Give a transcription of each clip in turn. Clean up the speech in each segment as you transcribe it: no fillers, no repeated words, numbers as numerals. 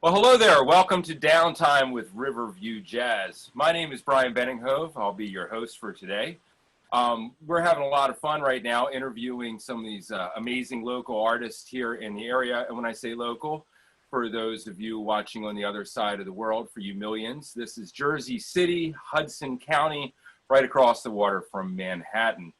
Well, hello there. Welcome to Downtime with Riverview Jazz. My name is Bryan Beninghove. I'll be your host for today. We're having a lot of fun right now interviewing some of these amazing local artists here in the area. And when I say local, for those of you watching on the other side of the world, for you millions, this is Jersey City, Hudson County, right across the water from Manhattan.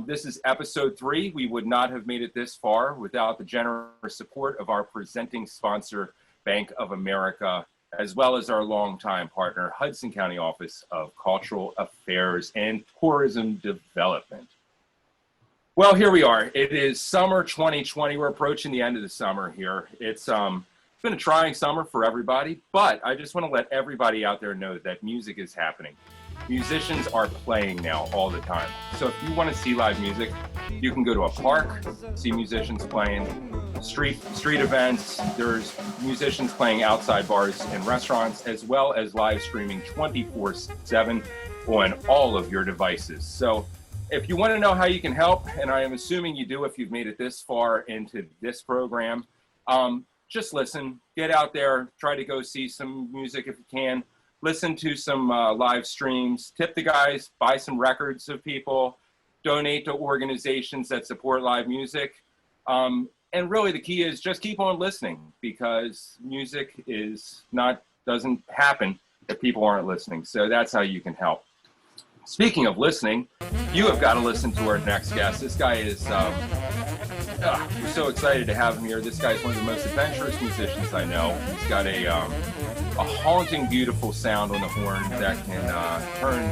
This is episode 3. We would not have made it this far without the generous support of our presenting sponsor, Bank of America, as well as our longtime partner, Hudson County Office of Cultural Affairs and Tourism Development. Well, here we are. It is summer 2020. We're approaching the end of the summer here. It's been a trying summer for everybody, but I just want to let everybody out there know that music is happening. Musicians are playing now all the time. So if you want to see live music, you can go to a park, see musicians playing, street events. There's musicians playing outside bars and restaurants, as well as live streaming 24/7 on all of your devices. So if you want to know how you can help, and I am assuming you do if you've made it this far into this program, just listen, get out there, try to go see some music if you can. Listen to some live streams, tip the guys, buy some records of people, donate to organizations that support live music. And really the key is just keep on listening, because music doesn't happen if people aren't listening. So that's how you can help. Speaking of listening, you have got to listen to our next guest. This guy is, we're so excited to have him here. This guy is one of the most adventurous musicians I know. He's got a haunting, beautiful sound on the horn that can turn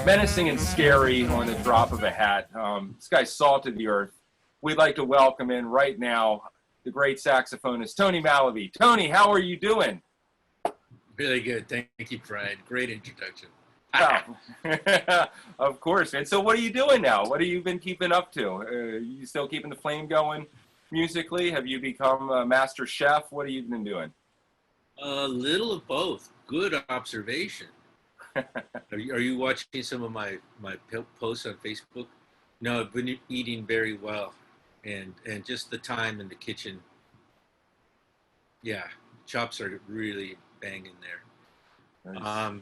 menacing and scary on the drop of a hat. This guy's salt of the earth. We'd like to welcome in right now the great saxophonist, Tony Malaby. Tony, how are you doing? Really good. Thank you, Bryan. Great introduction. Oh. Of course, man. So what are you doing now? What have you been keeping up to? You still keeping the flame going musically? Have you become a master chef? What have you been doing? A little of both. Good observation. Are you watching some of my posts on Facebook? No, I've been eating very well, and just the time in the kitchen. Yeah, chops are really banging there. Nice.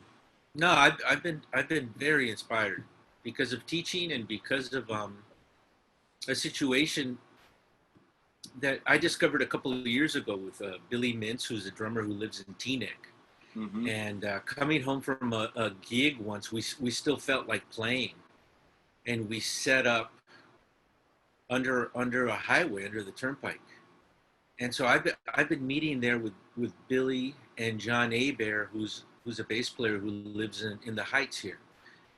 No, I've been very inspired because of teaching and because of a situation that I discovered a couple of years ago with Billy Mintz, who's a drummer who lives in Teaneck. Mm-hmm. And coming home from a gig once, we still felt like playing, and we set up under a highway, under the turnpike. And so I've been meeting there with Billy and John Abear, who's a bass player who lives in the Heights here.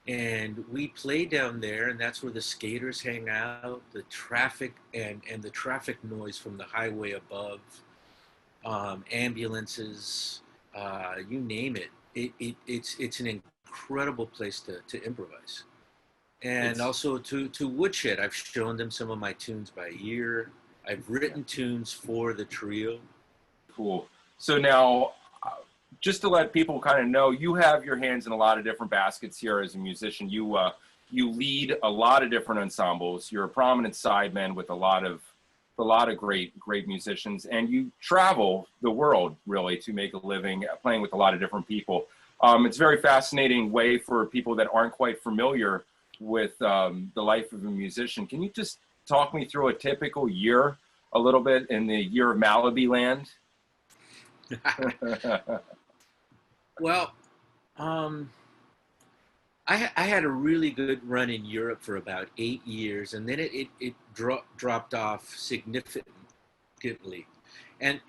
And we play down there, and that's where the skaters hang out, the traffic and the traffic noise from the highway above, ambulances, you name it. It's an incredible place to improvise. And also to Woodshed, I've shown them some of my tunes by ear. I've written tunes for the trio. Cool. So now, just to let people kind of know, you have your hands in a lot of different baskets here as a musician. You lead a lot of different ensembles. You're a prominent sideman with a lot of great musicians, and you travel the world really to make a living playing with a lot of different people. It's a very fascinating way for people that aren't quite familiar with the life of a musician. Can you just talk me through a typical year a little bit in the year of Malaby land? Well, I had a really good run in Europe for about 8 years, and then it dropped off significantly. And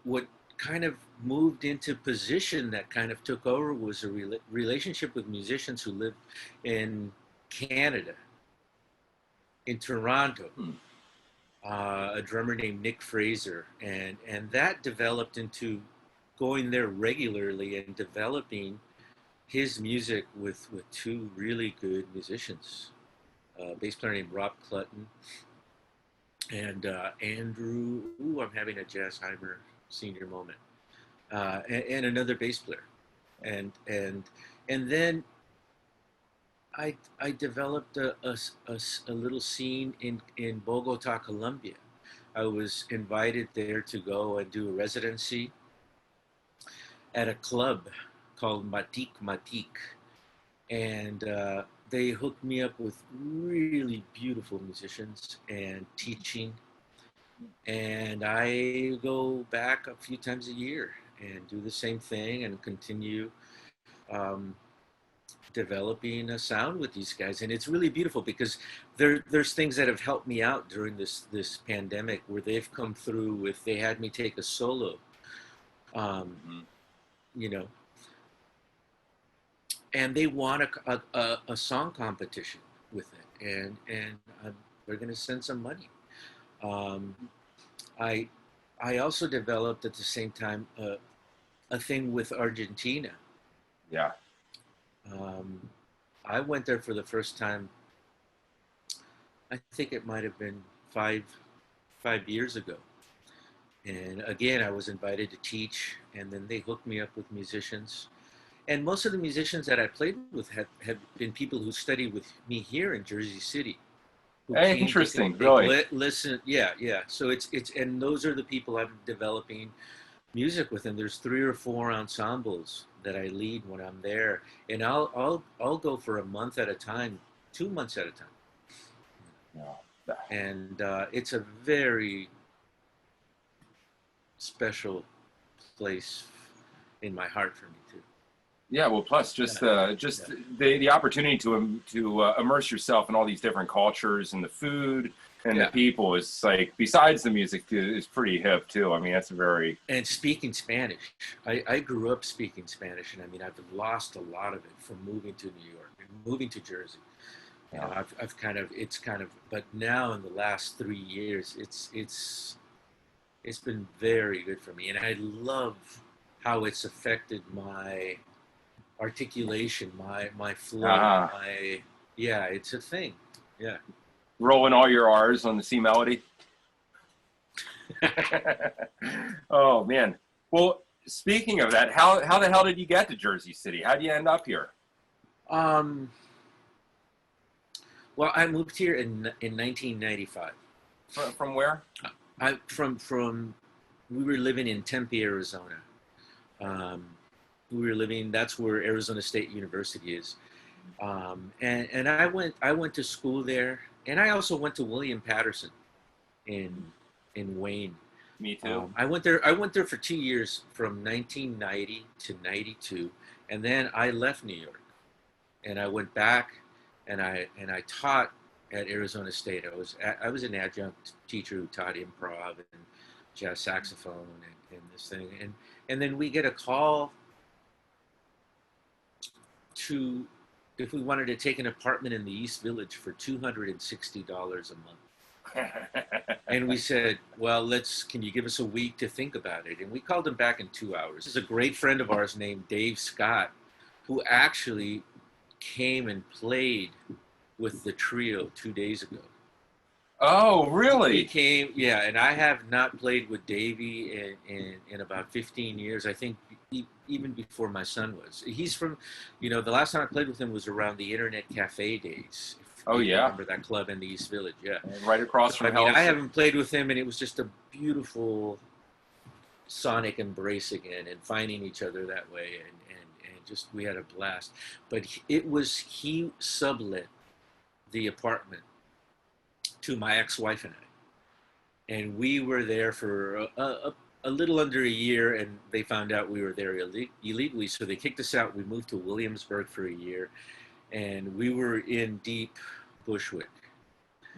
what kind of moved into position that kind of took over was a relationship with musicians who lived in Canada, in Toronto. A drummer named Nick Fraser, and that developed into going there regularly and developing his music with two really good musicians, a bass player named Rob Clutton and Andrew, I'm having a Jazzheimer senior moment, and another bass player, and then I developed a little scene in Bogota, Colombia. I was invited there to go and do a residency at a club called Matik, and they hooked me up with really beautiful musicians and teaching. And I go back a few times a year and do the same thing and continue um, developing a sound with these guys. And it's really beautiful because there's things that have helped me out during this pandemic where they've come through with, they had me take a solo, you know, and they won a song competition with it, and they're going to send some money. Um, I also developed at the same time a thing with Argentina. Yeah. I went there for the first time. I think it might have been five years ago. And again, I was invited to teach, and then they hooked me up with musicians. And most of the musicians that I played with have been people who studied with me here in Jersey City. Who Interesting, really. Listen, yeah. So it's and those are the people I'm developing music with. And there's 3 or 4 ensembles that I lead when I'm there, and I'll go for a month at a time, 2 months at a time. Yeah. And it's a very special place in my heart for me too. Yeah, well, plus the opportunity to immerse yourself in all these different cultures and the food and the people is like, besides the music, is pretty hip too. I mean, that's a very... And speaking Spanish. I grew up speaking Spanish, and I mean, I've lost a lot of it from moving to New York and moving to Jersey. You know, I've kind of, but now in the last 3 years, it's been very good for me, and I love how it's affected my articulation, my flow, it's a thing. Yeah. Rolling all your R's on the C melody. Oh man. Well, speaking of that, how the hell did you get to Jersey City? How did you end up here? Well, I moved here in 1995. From where? We were living in Tempe, Arizona. That's where Arizona State University is. And I went to school there, and I also went to William Patterson in Wayne. Me too. I went there for 2 years, from 1990 to 92, and then I left New York, and I went back, and I taught at Arizona State. I was an adjunct teacher who taught improv and jazz saxophone and this thing, and then we get a call to, if we wanted to take an apartment in the East Village for $260 a month. And we said, well, can you give us a week to think about it? And we called him back in 2 hours. There's a great friend of ours named Dave Scott, who actually came and played with the trio 2 days ago. Oh, really? He came, yeah, and I have not played with Davey in about 15 years. I think even before my son was. He's from, the last time I played with him was around the Internet Cafe days. Oh, yeah. Remember that club in the East Village? Yeah. Right across from I haven't played with him, and it was just a beautiful sonic embrace again, and finding each other that way, and just, we had a blast. But he sublet the apartment to my ex-wife and I. And we were there for a little under a year, and they found out we were there illegally, so they kicked us out. We moved to Williamsburg for a year, and we were in deep Bushwick.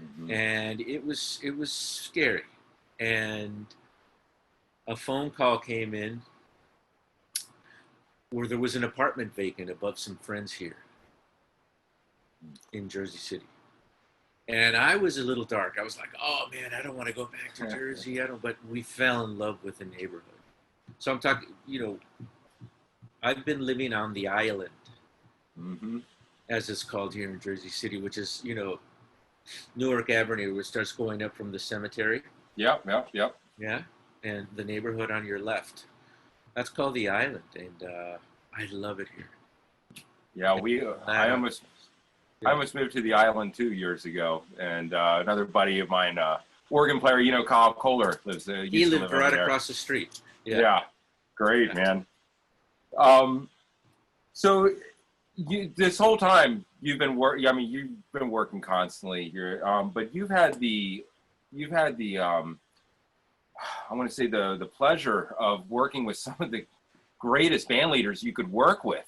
Mm-hmm. And it was scary. And a phone call came in where there was an apartment vacant above some friends here in Jersey City. And I was a little dark. I was like, oh man, I don't want to go back to Jersey. But we fell in love with the neighborhood. So I'm talking, I've been living on the island, mm-hmm. as it's called here in Jersey City, which is, Newark Avenue, where it starts going up from the cemetery. Yep. Yeah. And the neighborhood on your left. That's called the island. And I love it here. Yeah, I almost moved to the island 2 years ago, and another buddy of mine, organ player, Kyle Kohler, lives there. He lived right across the street. Yeah, great, man. So this whole time you've been I mean, you've been working constantly here, but you've had the I want to say the pleasure of working with some of the greatest band leaders you could work with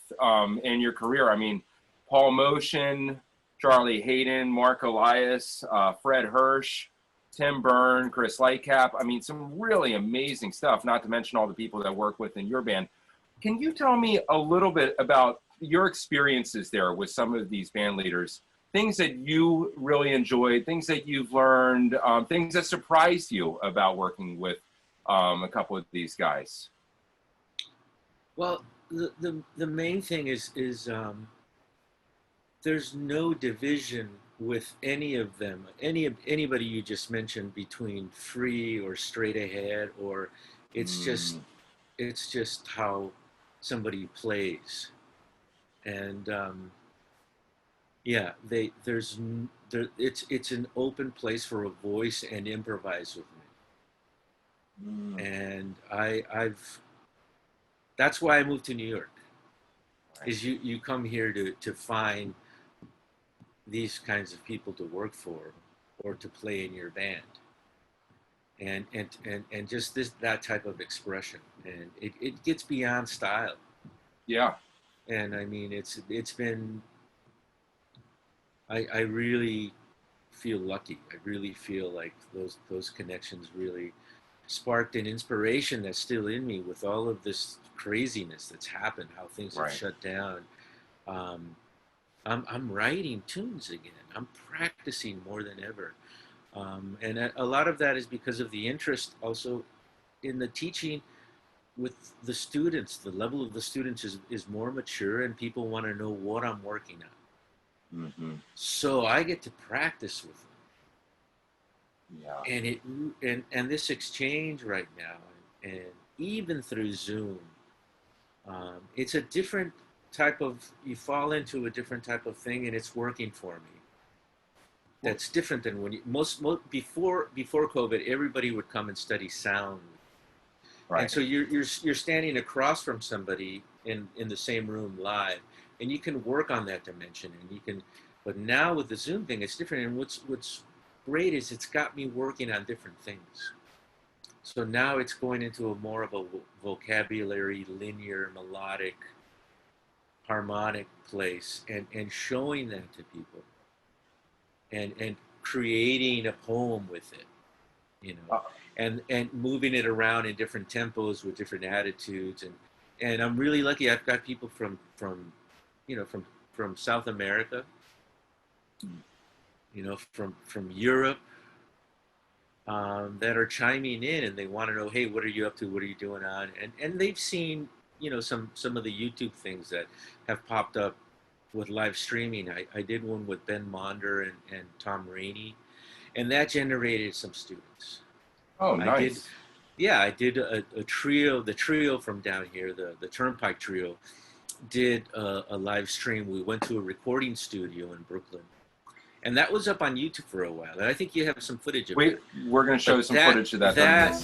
in your career. I mean, Paul Motion, Charlie Hayden, Mark Elias, Fred Hirsch, Tim Byrne, Chris Lightcap. I mean, some really amazing stuff, not to mention all the people that work with in your band. Can you tell me a little bit about your experiences there with some of these band leaders, things that you really enjoyed, things that you've learned, things that surprised you about working with a couple of these guys? Well, the main thing is there's no division with any of them, anybody you just mentioned, between free or straight ahead, or it's just how somebody plays. And yeah, it's an open place for a voice and improvise with me. And that's why I moved to New York. Right. Is you come here to find these kinds of people to work for or to play in your band. And just that type of expression. And it gets beyond style. Yeah. And I mean, it's been, I really feel lucky. I really feel like those connections really sparked an inspiration that's still in me with all of this craziness that's happened, how things have shut down. I'm writing tunes again. I'm practicing more than ever. And a lot of that is because of the interest also in the teaching with the students. The level of the students is more mature, and people want to know what I'm working on. Mm-hmm. So I get to practice with them. Yeah. And this exchange right now, and even through Zoom, it's a different type of, you fall into a different type of thing, and it's working for me. That's different than when before COVID, everybody would come and study sound. Right. And so you're standing across from somebody in the same room live, and you can work on that dimension, and you can. But now with the Zoom thing, it's different. And what's great is it's got me working on different things. So now it's going into a more of a vocabulary, linear, melodic, harmonic place, and showing that to people, and creating a poem with it, you know. And moving it around in different tempos with different attitudes, and I'm really lucky. I've got people from South America, you know, from Europe, that are chiming in, and they want to know, hey, what are you up to? What are you doing on? And they've seen, you know, some of the YouTube things that have popped up with live streaming. I did one with Ben Monder and Tom Rainey, and that generated some students. Oh, nice. I did a trio, the trio from down here, the Turnpike Trio, did a live stream. We went to a recording studio in Brooklyn, and that was up on YouTube for a while. And I think you have some footage of it. We're going to show some footage of that.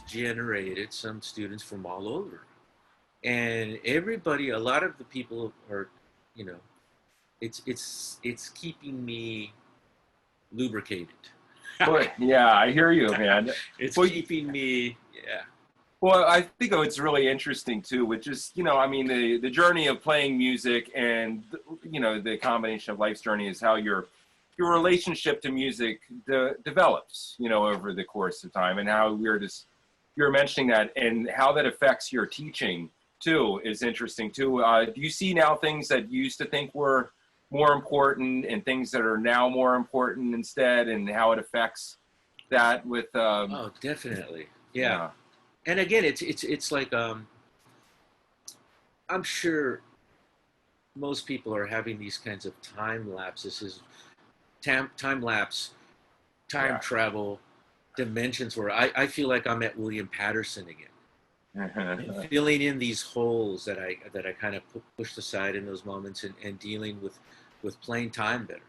Generated some students from all over, and everybody, a lot of the people are, you know, it's keeping me lubricated. Boy, yeah, I hear you, man. It's keeping me, yeah. Well, I think it's really interesting too, with just, you know, I mean, the journey of playing music, and, you know, the combination of life's journey is how your relationship to music develops, you know, over the course of time, and how you're mentioning that, and how that affects your teaching too is interesting too. Do you see now things that you used to think were more important and things that are now more important instead, and how it affects that with Oh, definitely. Yeah. And again, it's like I'm sure most people are having these kinds of time lapses, time lapse, time travel dimensions where I feel like I'm at William Patterson again. And filling in these holes that I kind of pushed aside in those moments, and dealing with playing time better,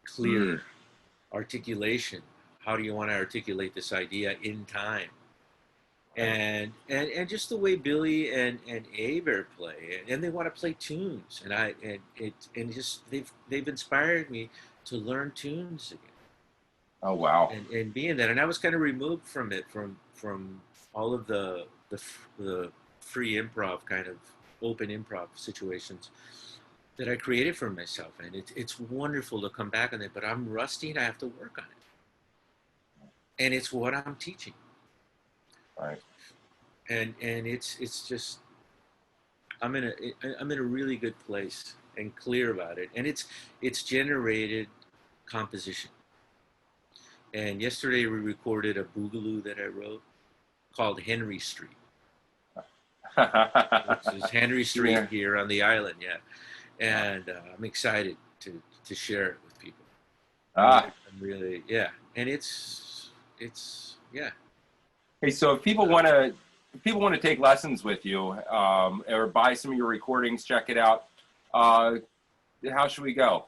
clear articulation. How do you want to articulate this idea in time? And just the way Billy and Aber play, and they want to play tunes, and just they've inspired me to learn tunes again. Oh wow! And being that, and I was kind of removed from it, from all of the free improv, kind of open improv situations that I created for myself, and it's wonderful to come back on it. But I'm rusty, and I have to work on it, and it's what I'm teaching. Right. And it's just I'm in a really good place and clear about it, and it's generated composition. And yesterday we recorded a boogaloo that I wrote called Henry Street, which is Henry Street here on the island, and I'm excited to share it with people. I'm really, and it's Hey, so if people want to take lessons with you, or buy some of your recordings, check it out, how should we go?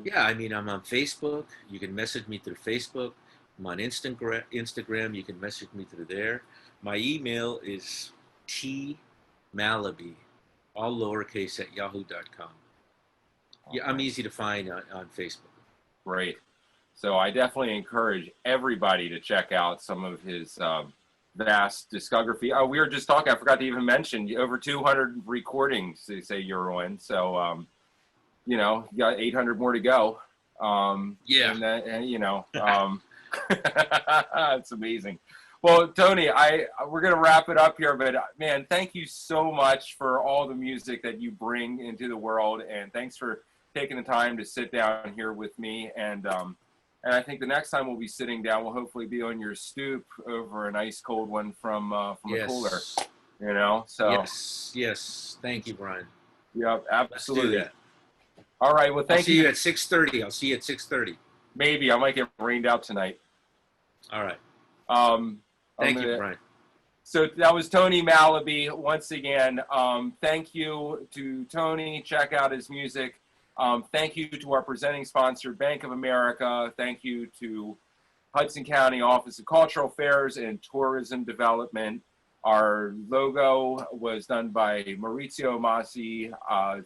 Yeah, I mean, I'm on Facebook. You can message me through Facebook. I'm on Instagram. You can message me through there. My email is tmalaby, all lowercase, at yahoo.com. Yeah, I'm easy to find on Facebook. Great. So I definitely encourage everybody to check out some of his vast discography. Oh, we were just talking, I forgot to even mention, over 200 recordings, they say you're on. So, you got 800 more to go. And it's amazing. Well, Tony, we're going to wrap it up here, but man, thank you so much for all the music that you bring into the world. And thanks for taking the time to sit down here with me. And I think the next time we'll be sitting down, we'll hopefully be on your stoop over an ice cold one from a cooler, so. Yes. Thank you, Brian. Yep, absolutely. Let's do that. All right. Well, thank you. I'll see you at 6:30. Maybe I might get rained out tonight. All right. Thank you, Brian. So that was Tony Malaby once again. Thank you to Tony. Check out his music. Thank you to our presenting sponsor, Bank of America. Thank you to Hudson County Office of Cultural Affairs and Tourism Development. Our logo was done by Maurizio Massi.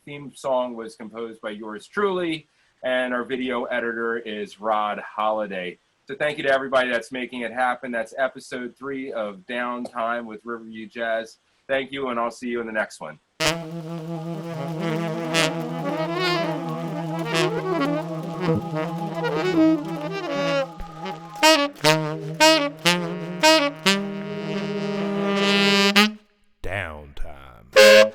Theme song was composed by yours truly. And our video editor is Rod Holliday. So thank you to everybody that's making it happen. That's episode 3 of Downtime with Riverview Jazz. Thank you, and I'll see you in the next one. Downtime.